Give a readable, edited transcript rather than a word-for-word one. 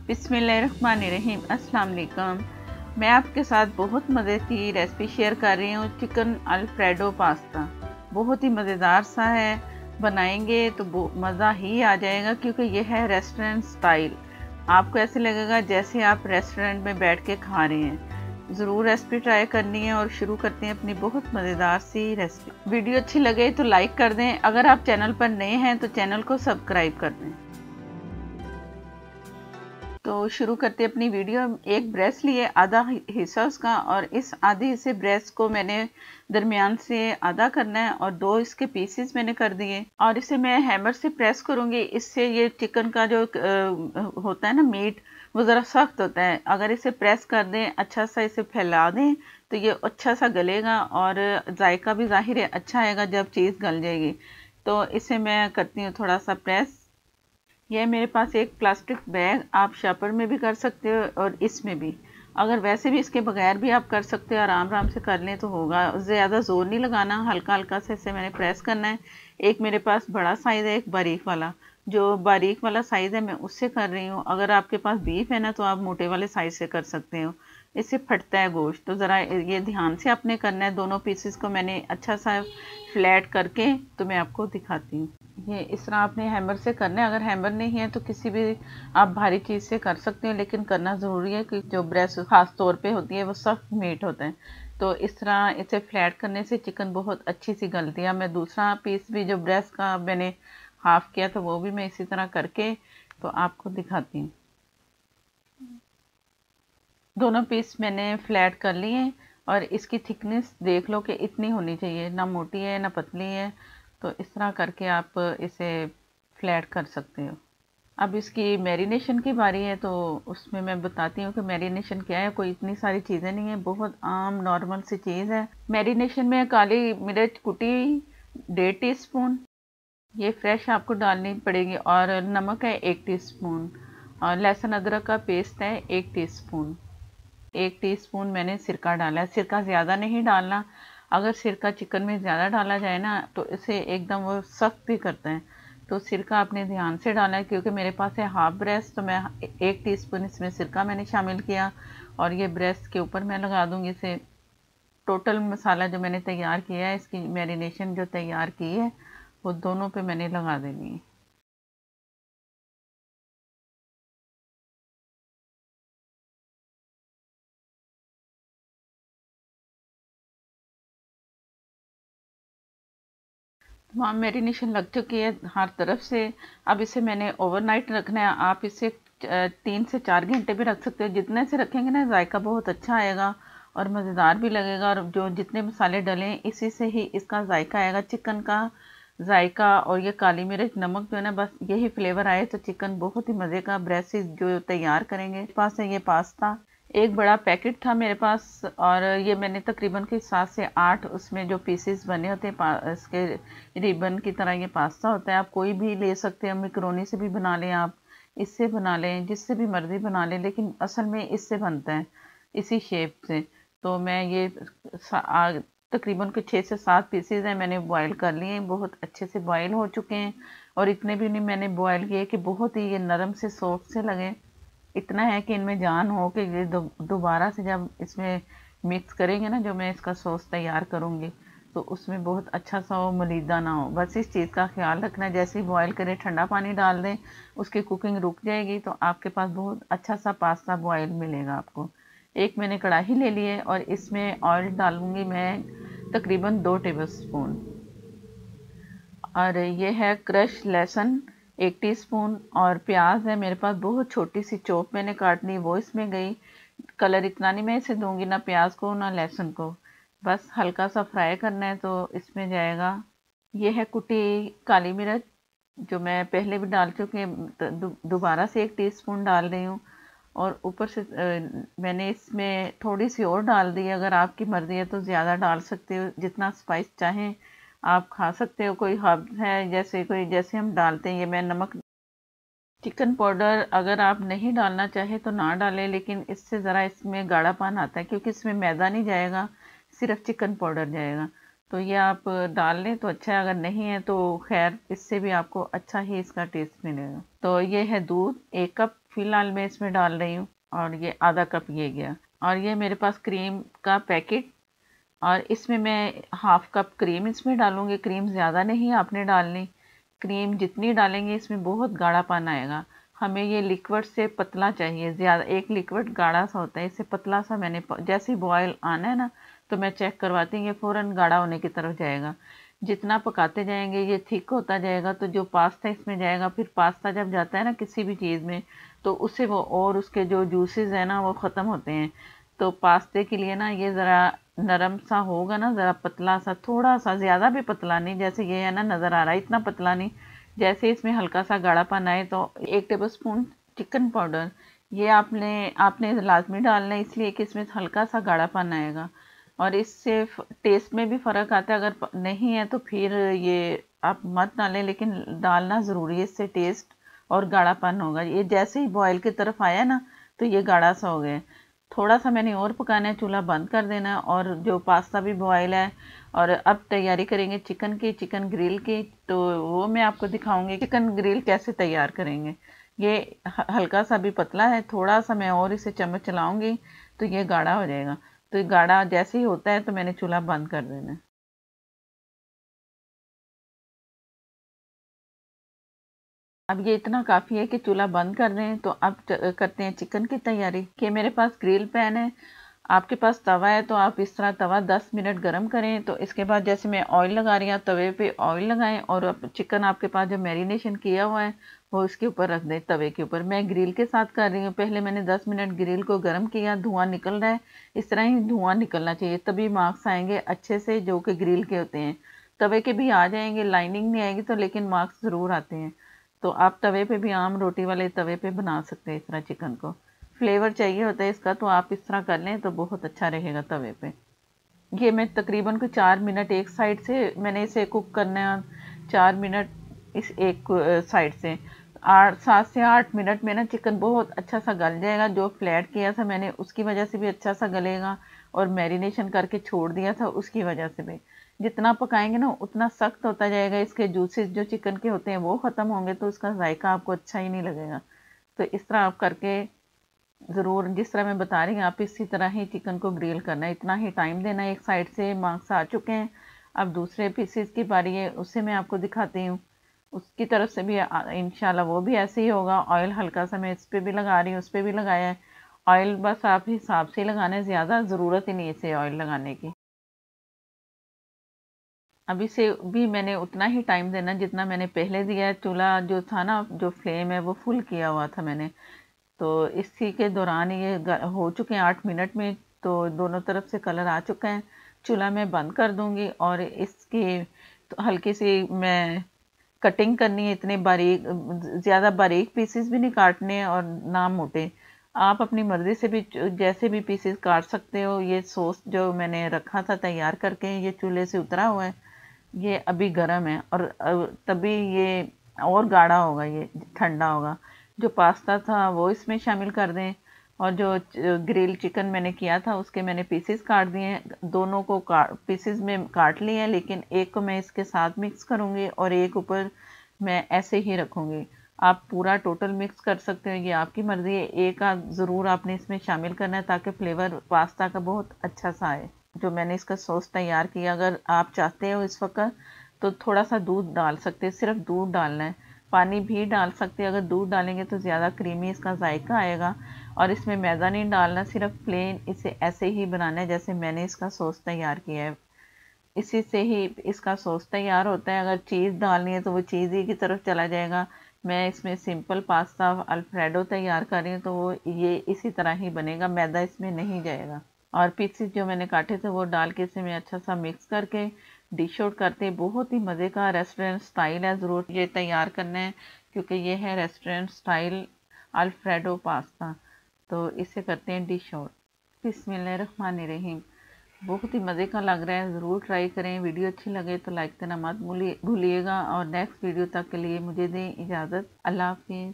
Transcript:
बिस्मिल्लाहिर्रहमानिर्रहीम। अस्सलाम वालेकुम। मैं आपके साथ बहुत मज़े की रेसिपी शेयर कर रही हूँ, चिकन अल्फ्रेडो पास्ता। बहुत ही मज़ेदार सा है, बनाएंगे तो मज़ा ही आ जाएगा क्योंकि यह है रेस्टोरेंट स्टाइल। आपको ऐसे लगेगा जैसे आप रेस्टोरेंट में बैठ के खा रहे हैं। ज़रूर रेसिपी ट्राई करनी है और शुरू करते हैं अपनी बहुत मज़ेदार सी रेसिपी। वीडियो अच्छी लगे तो लाइक कर दें, अगर आप चैनल पर नए हैं तो चैनल को सब्सक्राइब कर दें। तो शुरू करते अपनी वीडियो। एक ब्रेस्ट लिए, आधा हिस्सा उसका, और इस आधे हिस्से ब्रेस्ट को मैंने दरमियान से आधा करना है और 2 इसके पीसेस मैंने कर दिए और इसे मैं हैमर से प्रेस करूंगी। इससे ये चिकन का जो होता है ना मीट, वो ज़रा सख्त होता है। अगर इसे प्रेस कर दें, अच्छा सा इसे फैला दें तो ये अच्छा सा गलेगा और जायका भी ज़ाहिर है अच्छा आएगा जब चीज़ गल जाएगी। तो इसे मैं करती हूँ थोड़ा सा प्रेस। यह मेरे पास एक प्लास्टिक बैग, आप शॉपर में भी कर सकते हो और इसमें भी, अगर वैसे भी इसके बगैर भी आप कर सकते हो, आराम आराम से कर लें तो होगा। ज़्यादा ज़ोर नहीं लगाना, हल्का हल्का से इसे मैंने प्रेस करना है। एक मेरे पास बड़ा साइज़ है, एक बारीक वाला। जो बारीक वाला साइज़ है मैं उससे कर रही हूँ। अगर आपके पास बीफ है ना तो आप मोटे वाले साइज़ से कर सकते हो। इससे फटता है गोश्त, तो ज़रा ये ध्यान से आपने करना है। दोनों पीसेस को मैंने अच्छा सा फ्लैट करके तो मैं आपको दिखाती हूँ। ये इस तरह आपने हैमर से करना है। अगर हैमर नहीं है तो किसी भी आप भारी चीज़ से कर सकते हो, लेकिन करना ज़रूरी है कि जो ब्रेस्ट खास तौर पे होती है वो सख्त मीट होता है। तो इस तरह इसे फ्लैट करने से चिकन बहुत अच्छी सी गलती है। मैं दूसरा पीस भी जो ब्रेस्ट का मैंने हाफ किया था वो भी मैं इसी तरह करके तो आपको दिखाती हूँ। दोनों पीस मैंने फ्लैट कर लिए और इसकी थिकनेस देख लो कि इतनी होनी चाहिए, ना मोटी है ना पतली है। तो इस तरह करके आप इसे फ्लैट कर सकते हो। अब इसकी मैरिनेशन की बारी है, तो उसमें मैं बताती हूँ कि मैरिनेशन क्या है। कोई इतनी सारी चीज़ें नहीं है, बहुत आम नॉर्मल सी चीज़ है। मैरिनेशन में काली मिर्च कुटी 1.5 टीस्पून, ये फ्रेश आपको डालनी पड़ेगी, और नमक है 1 टीस्पून, और लहसुन अदरक का पेस्ट है 1 टीस्पून। 1 टीस्पून मैंने सिरका डाला है। सिरका ज़्यादा नहीं डालना, अगर सिरका चिकन में ज़्यादा डाला जाए ना तो इसे एकदम वो सख्त भी करता है। तो सिरका आपने ध्यान से डालना है, क्योंकि मेरे पास है हाफ ब्रेस्ट, तो मैं 1 टीस्पून इसमें सिरका मैंने शामिल किया और ये ब्रेस्ट के ऊपर मैं लगा दूंगी इसे। टोटल मसाला जो मैंने तैयार किया है, इसकी मैरिनेशन जो तैयार की है वो दोनों पे मैंने लगा देनी है। वहाँ मैरिनेशन लग चुकी है हर तरफ से। अब इसे मैंने ओवरनाइट रखना है। आप इसे 3 से 4 घंटे भी रख सकते हो। जितने से रखेंगे ना जायका बहुत अच्छा आएगा और मज़ेदार भी लगेगा, और जो जितने मसाले डलें इसी से ही इसका जायका आएगा, चिकन का जायका। और ये काली मिर्च नमक जो है ना, बस यही फ्लेवर आए तो चिकन बहुत ही मज़े का ब्रेस्ट जो तैयार करेंगे। पास है ये पास्ता, एक बड़ा पैकेट था मेरे पास, और ये मैंने तकरीबन के 7 से 8 उसमें जो पीसेस बने होते हैं इसके रिबन की तरह ये पास्ता होता है। आप कोई भी ले सकते हैं, मैकरोनी से भी बना लें, आप इससे बना लें, जिससे भी मर्जी बना लें, लेकिन असल में इससे बनता है इसी शेप से। तो मैं ये तकरीबन के 6 से 7 पीसेज हैं, मैंने बॉयल कर लिए हैं। बहुत अच्छे से बॉयल हो चुके हैं, और इतने भी नहीं मैंने बॉयल किए कि बहुत ही ये नरम से सॉफ्ट से लगे। इतना है कि इनमें जान हो कि ये दोबारा से जब इसमें मिक्स करेंगे ना, जो मैं इसका सॉस तैयार करूँगी, तो उसमें बहुत अच्छा सा हो, मलीदा ना हो। बस इस चीज़ का ख्याल रखना है। जैसे ही बॉयल करें ठंडा पानी डाल दें, उसकी कुकिंग रुक जाएगी तो आपके पास बहुत अच्छा सा पास्ता बॉयल मिलेगा आपको। एक मैंने कढ़ाई ले ली है और इसमें ऑयल डालूंगी मैं तकरीबन 2 टेबल स्पून, और ये है क्रश लहसुन 1 टीस्पून, और प्याज है मेरे पास बहुत छोटी सी चॉप मैंने काटनी, वो इसमें गई। कलर इतना नहीं मैं इसे दूंगी, ना प्याज को ना लहसुन को, बस हल्का सा फ्राई करना है तो इसमें जाएगा। ये है कुटी काली मिर्च, जो मैं पहले भी डाल चुकी हूँ, दोबारा से 1 टीस्पून डाल रही हूँ। और ऊपर से मैंने इसमें थोड़ी सी और डाल दी है। अगर आपकी मर्जी है तो ज़्यादा डाल सकते हो, जितना स्पाइस चाहें आप खा सकते हो। कोई हर्ब है जैसे कोई, जैसे हम डालते हैं, ये मैं नमक, चिकन पाउडर अगर आप नहीं डालना चाहे तो ना डालें, लेकिन इससे ज़रा इसमें गाढ़ापन आता है, क्योंकि इसमें मैदा नहीं जाएगा, सिर्फ चिकन पाउडर जाएगा। तो ये आप डाल लें तो अच्छा है, अगर नहीं है तो खैर इससे भी आपको अच्छा ही इसका टेस्ट मिलेगा। तो ये है दूध 1 कप, फ़िलहाल मैं इसमें डाल रही हूँ, और ये आधा कप ये गया। और ये मेरे पास क्रीम का पैकेट, और इसमें मैं हाफ कप क्रीम इसमें डालूंगी। क्रीम ज़्यादा नहीं आपने डालनी, क्रीम जितनी डालेंगे इसमें बहुत गाढ़ापन आएगा। हमें ये लिक्विड से पतला चाहिए, ज़्यादा एक लिक्विड गाढ़ा सा होता है, इससे पतला सा मैंने जैसे ही बॉयल आना है ना तो मैं चेक करवाती हूँ, ये फ़ौरन गाढ़ा होने की तरफ जाएगा। जितना पकाते जाएंगे ये थिक होता जाएगा, तो जो पास्ता इसमें जाएगा, फिर पास्ता जब जाता है ना किसी भी चीज़ में, तो उससे वो और उसके जो जूसेस हैं ना वो ख़त्म होते हैं। तो पास्ते के लिए ना ये ज़रा नरम सा होगा ना, ज़रा पतला सा, थोड़ा सा, ज़्यादा भी पतला नहीं, जैसे ये है ना नज़र आ रहा है इतना पतला नहीं। जैसे इसमें हल्का सा गाढ़ापन आए तो 1 टेबलस्पून चिकन पाउडर ये आपने आपने लाजमी डालना है, इसलिए कि इसमें हल्का सा गाढ़ापन आएगा और इससे टेस्ट में भी फ़र्क आता है। अगर नहीं है तो फिर ये आप मत डालें, लेकिन डालना ज़रूरी है, इससे टेस्ट और गाढ़ापन होगा। ये जैसे ही बॉयल की तरफ आया ना तो ये गाढ़ा सा हो गया। थोड़ा सा मैंने और पकाना है, चूल्हा बंद कर देना है, और जो पास्ता भी बॉयल है। और अब तैयारी करेंगे चिकन की, चिकन ग्रिल की। तो वो मैं आपको दिखाऊंगी चिकन ग्रिल कैसे तैयार करेंगे। ये हल्का सा भी पतला है, थोड़ा सा मैं और इसे चम्मच चलाऊंगी तो ये गाढ़ा हो जाएगा। तो ये गाढ़ा जैसे ही होता है तो मैंने चूल्हा बंद कर देना है। अब ये इतना काफ़ी है कि चूल्हा बंद कर रहे हैं। तो अब करते हैं चिकन की तैयारी। कि मेरे पास ग्रिल पैन है, आपके पास तवा है तो आप इस तरह तवा 10 मिनट गरम करें। तो इसके बाद जैसे मैं ऑयल लगा रही हूँ, तवे पे ऑयल लगाएं, और अब चिकन आपके पास जो मैरिनेशन किया हुआ है वो इसके ऊपर रख दें, तवे के ऊपर। मैं ग्रिल के साथ कर रही हूँ। पहले मैंने 10 मिनट ग्रिल को गर्म किया, धुआं निकल रहा है, इस तरह ही धुआं निकलना चाहिए, तभी मार्क्स आएंगे अच्छे से जो कि ग्रिल के होते हैं। तवे के भी आ जाएंगे, लाइनिंग नहीं आएगी तो, लेकिन मार्क्स ज़रूर आते हैं। तो आप तवे पे भी, आम रोटी वाले तवे पे बना सकते हैं इस तरह चिकन को। फ्लेवर चाहिए होता है इसका तो आप इस तरह कर लें तो बहुत अच्छा रहेगा तवे पे। ये मैं तकरीबन को 4 मिनट एक साइड से मैंने इसे कुक करना है, 4 मिनट इस एक साइड से। 7 से 8 मिनट में ना चिकन बहुत अच्छा सा गल जाएगा। जो फ्लैट किया था मैंने उसकी वजह से भी अच्छा सा गलेगा, और मैरिनेशन करके छोड़ दिया था उसकी वजह से भी। जितना पकाएंगे ना उतना सख्त होता जाएगा, इसके जूसेस जो चिकन के होते हैं वो ख़त्म होंगे तो उसका जायका आपको अच्छा ही नहीं लगेगा। तो इस तरह आप करके ज़रूर, जिस तरह मैं बता रही हूँ आप इसी तरह ही चिकन को ग्रिल करना है, इतना ही टाइम देना है। एक साइड से मार्क्स आ चुके हैं, अब दूसरे पीसेस की बारी है, उससे मैं आपको दिखाती हूँ। उसकी तरफ से भी इंशाल्लाह वो भी ऐसे ही होगा। ऑयल हल्का सा मैं इस पर भी लगा रही हूँ, उस पर भी लगाया है। ऑयल बस आप हिसाब से लगाना है, ज़्यादा ज़रूरत ही नहीं है इसे ऑयल लगाने की। अब इसे भी मैंने उतना ही टाइम देना जितना मैंने पहले दिया है। चूल्हा जो था ना, जो फ्लेम है वो फुल किया हुआ था मैंने। तो इसी के दौरान ये हो चुके हैं 8 मिनट में। तो दोनों तरफ से कलर आ चुका है। चूल्हा मैं बंद कर दूंगी, और इसकी तो हल्की सी मैं कटिंग करनी है, इतने बारीक, ज़्यादा बारीक पीसेस भी नहीं काटने हैं और ना मोटे। आप अपनी मर्ज़ी से भी जैसे भी पीसेस काट सकते हो। ये सॉस जो मैंने रखा था तैयार करके, ये चूल्हे से उतरा हुआ है, ये अभी गर्म है, और तभी ये और गाढ़ा होगा, ये ठंडा होगा। जो पास्ता था वो इसमें शामिल कर दें, और जो ग्रिल चिकन मैंने किया था उसके मैंने पीसेस काट दिए हैं। दोनों को पीसेस में काट लिए हैं, लेकिन एक को मैं इसके साथ मिक्स करूँगी और एक ऊपर मैं ऐसे ही रखूँगी। आप पूरा टोटल मिक्स कर सकते हो, ये आपकी मर्ज़ी है। एक आध ज़रूर आपने इसमें शामिल करना है ताकि फ्लेवर पास्ता का बहुत अच्छा सा आए। जो मैंने इसका सॉस तैयार किया, अगर आप चाहते हो इस वक्त तो थोड़ा सा दूध डाल सकते हैं, सिर्फ दूध डालना है। पानी भी डाल सकते हैं, अगर दूध डालेंगे तो ज़्यादा क्रीमी इसका जायका आएगा। और इसमें मैदा नहीं डालना, सिर्फ प्लेन इसे ऐसे ही बनाना है जैसे मैंने इसका सॉस तैयार किया है। इसी से ही इसका सॉस तैयार होता है। अगर चीज़ डालनी है तो वो चीज़ ही की तरफ चला जाएगा। मैं इसमें सिंपल पास्ता अल्फ्रेडो तैयार कर रही हूँ तो वो ये इसी तरह ही बनेगा, मैदा इसमें नहीं जाएगा। और पीसेस जो मैंने काटे थे वो डाल के इसे मैं अच्छा सा मिक्स करके डिश आउट करते हैं। बहुत ही मज़े का रेस्टोरेंट स्टाइल है, ज़रूर ये तैयार करना है, क्योंकि ये है रेस्टोरेंट स्टाइल अल्फ्रेडो पास्ता। तो इसे करते हैं डिश आउट। बिस्मिल्लाहिर्रहमानिर्रहीम। बहुत ही मज़े का लग रहा है, ज़रूर ट्राई करें। वीडियो अच्छी लगे तो लाइक करना मत भूलिएगा, और नेक्स्ट वीडियो तक के लिए मुझे दें इजाज़त। अल्लाह हाफिज़।